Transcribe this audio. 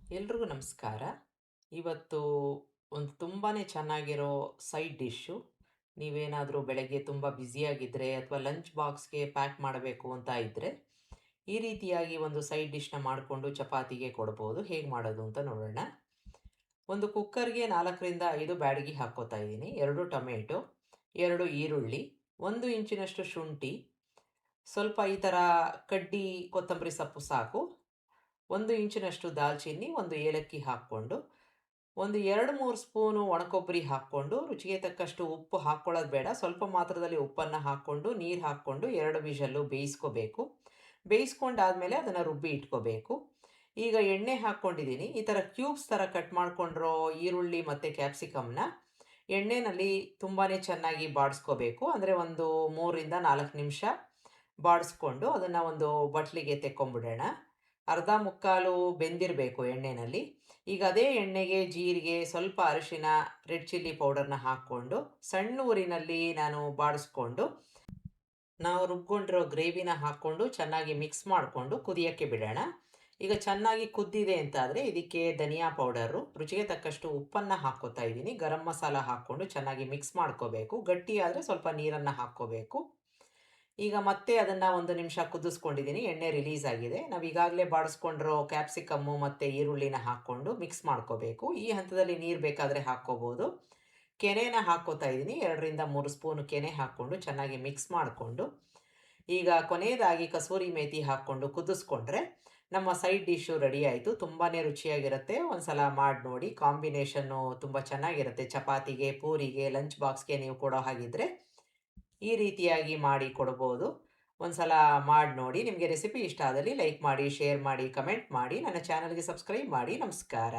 ಎಲ್ರಿಗೂ ನಮಸ್ಕಾರ. ಇವತ್ತು ಒಂದು ತುಂಬಾ ಚೆನ್ನಾಗಿರೋ ಸೈಡ್ ಡಿಶ್ಶು. ನೀವೇನಾದರೂ ಬೆಳಗ್ಗೆ ತುಂಬ ಬ್ಯುಸಿಯಾಗಿದ್ದರೆ ಅಥವಾ ಲಂಚ್ ಬಾಕ್ಸ್‌ಗೆ ಪ್ಯಾಕ್ ಮಾಡಬೇಕು ಅಂತ ಇದ್ದರೆ, ಈ ರೀತಿಯಾಗಿ ಒಂದು ಸೈಡ್ ಡಿಶ್‌ನ ಮಾಡಿಕೊಂಡು ಚಪಾತಿಗೆ ಕೊಡ್ಬೋದು. ಹೇಗೆ ಮಾಡೋದು ಅಂತ ನೋಡೋಣ. ಒಂದು ಕುಕ್ಕರ್‌ಗೆ 4ರಿಂದ 5 ಬ್ಯಾಡಗಿ ಹಾಕ್ಕೋತಾ ಇದ್ದೀನಿ. 2 ಟೊಮೆಟೊ, 2 ಈರುಳ್ಳಿ, 1 ಇಂಚಿನಷ್ಟು ಶುಂಠಿ, ಸ್ವಲ್ಪ ಈ ಥರ ಕಡ್ಡಿ ಕೊತ್ತಂಬರಿ ಸೊಪ್ಪು ಸಾಕು. 1 ಇಂಚಿನಷ್ಟು ದಾಲ್ಚಿನ್ನಿ, 1 ಏಲಕ್ಕಿ ಹಾಕ್ಕೊಂಡು, ಒಂದು 2, 3 ಸ್ಪೂನು ಒಣಕೊಬ್ಬರಿ ಹಾಕ್ಕೊಂಡು, ರುಚಿಗೆ ತಕ್ಕಷ್ಟು ಉಪ್ಪು ಹಾಕ್ಕೊಳ್ಳೋದು ಬೇಡ. ಸ್ವಲ್ಪ ಮಾತ್ರದಲ್ಲಿ ಉಪ್ಪನ್ನು ಹಾಕ್ಕೊಂಡು, ನೀರು ಹಾಕ್ಕೊಂಡು 2 ವಿಷಲ್ಲು ಬೇಯಿಸ್ಕೋಬೇಕು. ಬೇಯಿಸ್ಕೊಂಡಾದ್ಮೇಲೆ ಅದನ್ನು ರುಬ್ಬಿ ಇಟ್ಕೋಬೇಕು. ಈಗ ಎಣ್ಣೆ ಹಾಕ್ಕೊಂಡಿದ್ದೀನಿ. ಈ ಥರ ಕ್ಯೂಬ್ಸ್ ಥರ ಕಟ್ ಮಾಡ್ಕೊಂಡಿರೋ ಈರುಳ್ಳಿ ಮತ್ತು ಕ್ಯಾಪ್ಸಿಕಮ್‌ನ ಎಣ್ಣೆನಲ್ಲಿ ತುಂಬಾ ಚೆನ್ನಾಗಿ ಬಾಡಿಸ್ಕೋಬೇಕು. ಅಂದರೆ ಒಂದು 3ರಿಂದ 4 ನಿಮಿಷ ಬಾಡಿಸ್ಕೊಂಡು ಅದನ್ನು ಒಂದು ಬಟ್ಲಿಗೆ ತೆಕ್ಕೊಂಬಿಡೋಣ. ಅರ್ಧ ಮುಕ್ಕಾಲು ಬೆಂದಿರಬೇಕು ಎಣ್ಣೆನಲ್ಲಿ. ಈಗ ಅದೇ ಎಣ್ಣೆಗೆ ಜೀರಿಗೆ, ಸ್ವಲ್ಪ ಅರಿಶಿನ, ರೆಡ್ ಚಿಲ್ಲಿ ಪೌಡರ್‌ನ ಹಾಕ್ಕೊಂಡು, ಸಣ್ಣ ಊರಿನಲ್ಲಿ ನಾನು ಬಾಡಿಸ್ಕೊಂಡು, ನಾವು ರುಬ್ಕೊಂಡಿರೋ ಗ್ರೇವಿನ ಹಾಕ್ಕೊಂಡು ಚೆನ್ನಾಗಿ ಮಿಕ್ಸ್ ಮಾಡಿಕೊಂಡು ಕುದಿಯೋಕ್ಕೆ ಬಿಡೋಣ. ಈಗ ಚೆನ್ನಾಗಿ ಕುದ್ದಿದೆ ಅಂತಾದರೆ ಇದಕ್ಕೆ ಧನಿಯಾ ಪೌಡರು, ರುಚಿಗೆ ತಕ್ಕಷ್ಟು ಉಪ್ಪನ್ನು ಹಾಕ್ಕೋತಾ ಇದ್ದೀನಿ. ಗರಂ ಮಸಾಲ ಹಾಕ್ಕೊಂಡು ಚೆನ್ನಾಗಿ ಮಿಕ್ಸ್ ಮಾಡ್ಕೋಬೇಕು. ಗಟ್ಟಿಯಾದರೆ ಸ್ವಲ್ಪ ನೀರನ್ನು ಹಾಕ್ಕೋಬೇಕು. ಈಗ ಮತ್ತೆ ಅದನ್ನು 1 ನಿಮಿಷ ಕುದಿಸ್ಕೊಂಡಿದ್ದೀನಿ. ಎಣ್ಣೆ ರಿಲೀಸ್ ಆಗಿದೆ. ನಾವು ಈಗಾಗಲೇ ಬಾಡಿಸ್ಕೊಂಡಿರೋ ಕ್ಯಾಪ್ಸಿಕಮ್ಮು ಮತ್ತು ಈರುಳ್ಳಿನ ಹಾಕ್ಕೊಂಡು ಮಿಕ್ಸ್ ಮಾಡ್ಕೋಬೇಕು. ಈ ಹಂತದಲ್ಲಿ ನೀರು ಬೇಕಾದರೆ ಹಾಕ್ಕೋಬೋದು. ಕೆನೆನ ಹಾಕ್ಕೋತಾ ಇದ್ದೀನಿ. 2ರಿಂದ 3 ಸ್ಪೂನು ಕೆನೆ ಹಾಕ್ಕೊಂಡು ಚೆನ್ನಾಗಿ ಮಿಕ್ಸ್ ಮಾಡಿಕೊಂಡು, ಈಗ ಕೊನೆಯದಾಗಿ ಕಸೂರಿ ಮೇಥಿ ಹಾಕ್ಕೊಂಡು ಕುದಿಸ್ಕೊಂಡ್ರೆ ನಮ್ಮ ಸೈಡ್ ಡಿಶ್ಶು ರೆಡಿ ಆಯಿತು. ತುಂಬಾ ರುಚಿಯಾಗಿರುತ್ತೆ. ಒಂದು ಸಲ ಮಾಡಿ ನೋಡಿ. ಕಾಂಬಿನೇಷನ್ನು ತುಂಬ ಚೆನ್ನಾಗಿರುತ್ತೆ. ಚಪಾತಿಗೆ, ಪೂರಿಗೆ, ಲಂಚ್ ಬಾಕ್ಸ್‌ಗೆ ನೀವು ಕೊಡೋ ಹಾಗಿದ್ರೆ ಈ ರೀತಿಯಾಗಿ ಮಾಡಿ ಕೊಡ್ಬೋದು. ಒಂದ್ಸಲ ಮಾಡಿ ನೋಡಿ. ನಿಮಗೆ ರೆಸಿಪಿ ಇಷ್ಟ ಆದಲ್ಲಿ ಲೈಕ್ ಮಾಡಿ, ಶೇರ್ ಮಾಡಿ, ಕಮೆಂಟ್ ಮಾಡಿ. ನನ್ನ ಚಾನಲ್‌ಗೆ ಸಬ್ಸ್ಕ್ರೈಬ್ ಮಾಡಿ. ನಮಸ್ಕಾರ.